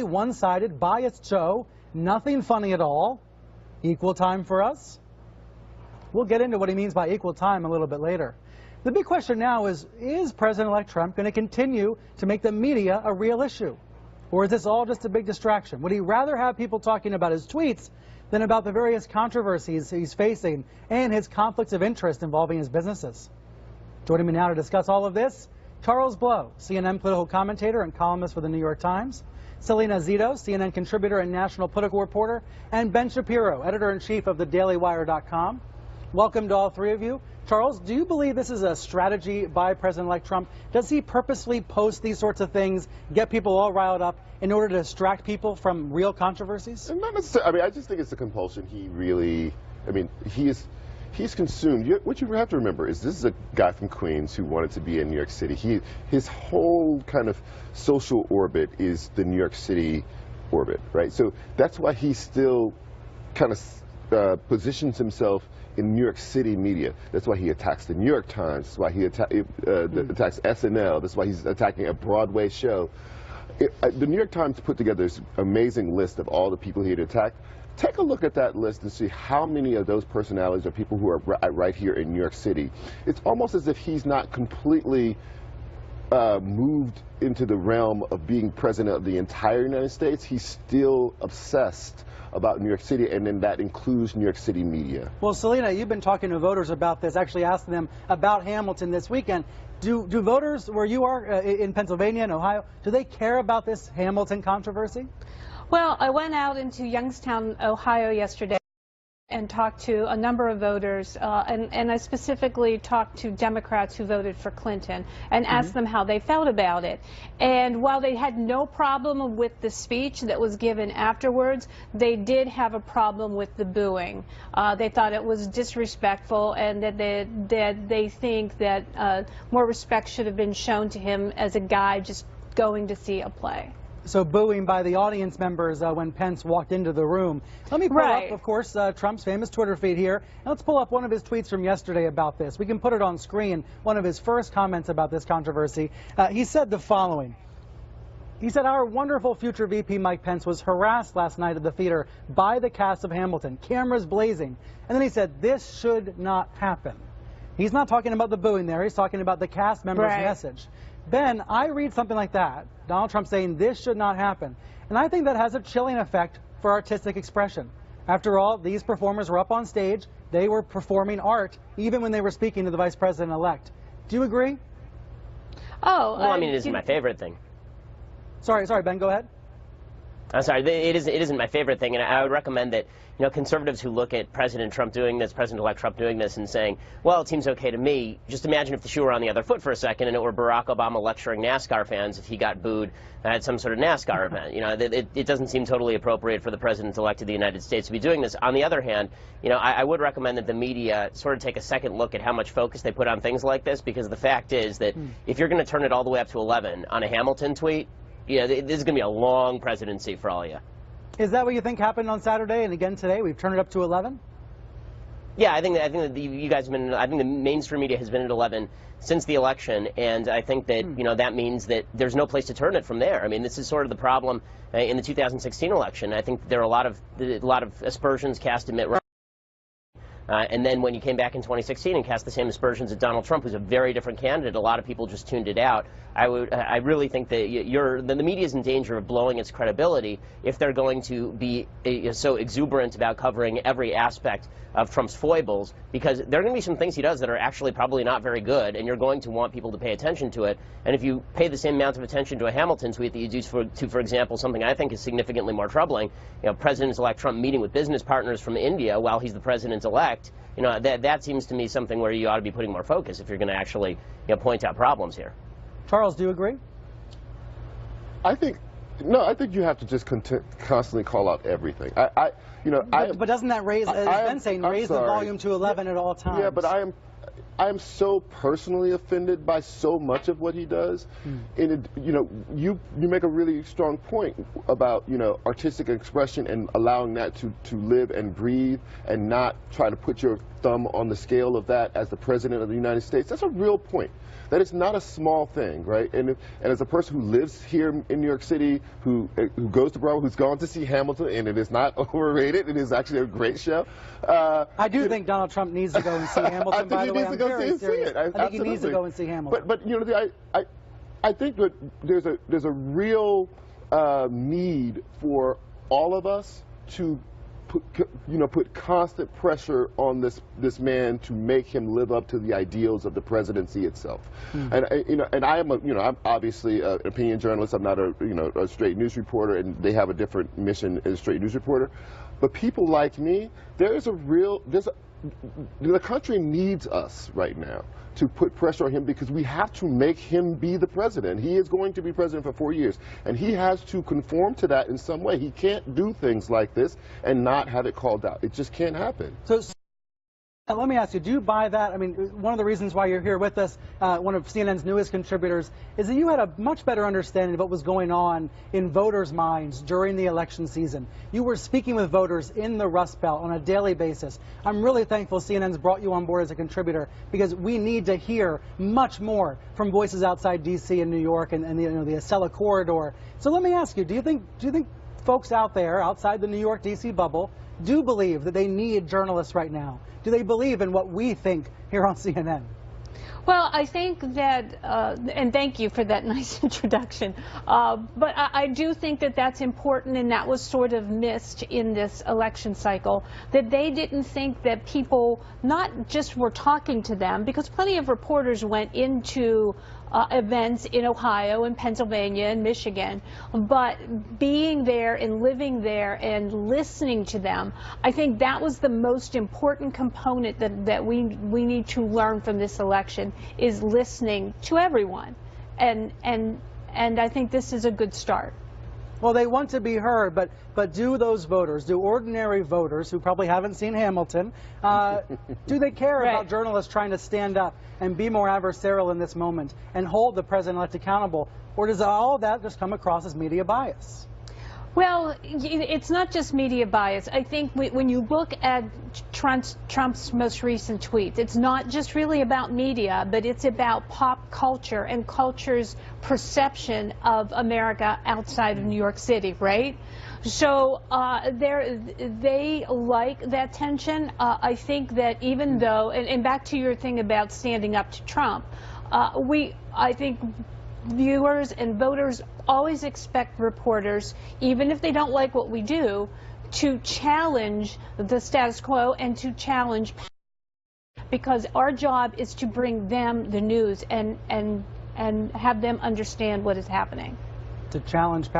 one-sided, biased show, nothing funny at all. Equal time for us? We'll get into what he means by equal time a little bit later. The big question now is President-elect Trump going to continue to make the media a real issue? Or is this all just a big distraction? Would he rather have people talking about his tweets than about the various controversies he's facing and his conflicts of interest involving his businesses? Joining me now to discuss all of this, Charles Blow, CNN political commentator and columnist for the New York Times, Selena Zito, CNN contributor and national political reporter, and Ben Shapiro, editor-in-chief of thedailywire.com. Welcome to all three of you. Charles, do you believe this is a strategy by President-elect Trump? Does he purposely post these sorts of things, get people all riled up in order to distract people from real controversies? Not necessarily. I mean, I just think it's a compulsion. He really, I mean, he's consumed. What you have to remember is this is a guy from Queens who wanted to be in New York City. His whole kind of social orbit is the New York City orbit, right? So that's why he still kind of positions himself in New York City media. That's why he attacks the New York Times. That's why he attacks SNL. That's why he's attacking a Broadway show. The New York Times put together this amazing list of all the people he'd attacked. Take a look at that list and see how many of those personalities are people who are right here in New York City. It's almost as if he's not completely moved into the realm of being president of the entire United States. He's still obsessed about New York City, and then that includes New York City media. Well, Selena, you've been talking to voters about this, actually asking them about Hamilton this weekend. Do voters where you are in Pennsylvania and Ohio, do they care about this Hamilton controversy? Well, I went out into Youngstown, Ohio yesterday and talked to a number of voters, and I specifically talked to Democrats who voted for Clinton and asked them how they felt about it. And while they had no problem with the speech that was given afterwards, they did have a problem with the booing. They thought it was disrespectful, and that they think that more respect should have been shown to him as a guy just going to see a play. So booing by the audience members when Pence walked into the room. Let me pull up, of course, Trump's famous Twitter feed here. And let's pull up one of his tweets from yesterday about this. We can put it on screen, one of his first comments about this controversy. He said the following. He said, "Our wonderful future VP Mike Pence was harassed last night at the theater by the cast of Hamilton, cameras blazing." And then he said, "This should not happen." He's not talking about the booing there. He's talking about the cast member's message. Ben, I read something like that, Donald Trump saying this should not happen, and I think that has a chilling effect for artistic expression. After all, these performers were up on stage, they were performing art, even when they were speaking to the Vice President-elect. Do you agree? Oh, well, I mean, it isn't my favorite thing. Sorry, Ben, go ahead. I'm sorry, it isn't my favorite thing, and I would recommend that, you know, conservatives who look at President Trump doing this, President-elect Trump doing this, and saying, well, it seems okay to me, just imagine if the shoe were on the other foot for a second and it were Barack Obama lecturing NASCAR fans if he got booed at some sort of NASCAR event. You know, it doesn't seem totally appropriate for the President-elect of the United States to be doing this. On the other hand, you know, I would recommend that the media sort of take a second look at how much focus they put on things like this, because the fact is that if you're going to turn it all the way up to 11 on a Hamilton tweet, yeah, this is going to be a long presidency for all of you. Is that what you think happened on Saturday and again today? We've turned it up to 11? Yeah, I think that you guys have been. I think the mainstream media has been at 11 since the election, and I think that you know that means that there's no place to turn it from there. I mean, this is sort of the problem in the 2016 election. I think there are a lot of aspersions cast at Mitt Romney. And then when you came back in 2016 and cast the same aspersions at Donald Trump, who's a very different candidate, a lot of people just tuned it out. I really think that the media is in danger of blowing its credibility if they're going to be so exuberant about covering every aspect of Trump's foibles, because there are going to be some things he does that are actually probably not very good, and you're going to want people to pay attention to it. And if you pay the same amount of attention to a Hamilton tweet that you do for example, something I think is significantly more troubling, you know, President-elect Trump meeting with business partners from India while he's the President-elect, you know, that seems to me something where you ought to be putting more focus if you're going to actually, you know, point out problems here. Charles, do you agree? I think you have to just constantly call out everything. But doesn't that raise, as Ben saying, raise the volume to 11 at all times? Yeah, but I'm so personally offended by so much of what he does. And it, you know, you make a really strong point about, you know, artistic expression and allowing that to live and breathe and not try to put your thumb on the scale of that as the president of the United States. That's a real point. That is not a small thing, right? And as a person who lives here in New York City, who goes to Broadway, who's gone to see Hamilton, and it is not overrated. It is actually a great show. I do think Donald Trump needs to go and see Hamilton. By the way, I'm very serious. I think he needs to go and see Hamilton. But you know, I think that there's a real need for all of us to put constant pressure on this man to make him live up to the ideals of the presidency itself. And I'm obviously an opinion journalist. I'm not a straight news reporter, and they have a different mission as a straight news reporter. But people like me, the country needs us right now to put pressure on him, because we have to make him be the president. He is going to be president for 4 years, and he has to conform to that in some way. He can't do things like this and not have it called out. It just can't happen. So let me ask you, do you buy that? I mean, one of the reasons why you're here with us, one of CNN's newest contributors, is that you had a much better understanding of what was going on in voters' minds during the election season. You were speaking with voters in the Rust Belt on a daily basis. I'm really thankful CNN's brought you on board as a contributor, because we need to hear much more from voices outside D.C. and New York and the Acela corridor. So let me ask you, do you think folks out there, outside the New York, D.C. bubble, do believe that they need journalists right now? Do they believe in what we think here on CNN? Well, I think that, and thank you for that nice introduction, but I do think that that's important, and that was sort of missed in this election cycle, that they didn't think that people not just were talking to them, because plenty of reporters went into events in Ohio and Pennsylvania and Michigan, but being there and living there and listening to them, I think that was the most important component that we need to learn from this election, is listening to everyone, and I think this is a good start. Well, they want to be heard, but do those voters, do ordinary voters who probably haven't seen Hamilton, do they care about journalists trying to stand up and be more adversarial in this moment and hold the president-elect accountable, or does all of that just come across as media bias? Well, it's not just media bias. I think when you look at Trump's most recent tweets, it's not just really about media, but it's about pop culture and culture's perception of America outside of New York City, right? So they like that tension. I think that even though, and back to your thing about standing up to Trump, I think viewers and voters always expect reporters, even if they don't like what we do, to challenge the status quo and to challenge, because our job is to bring them the news and have them understand what is happening. To challenge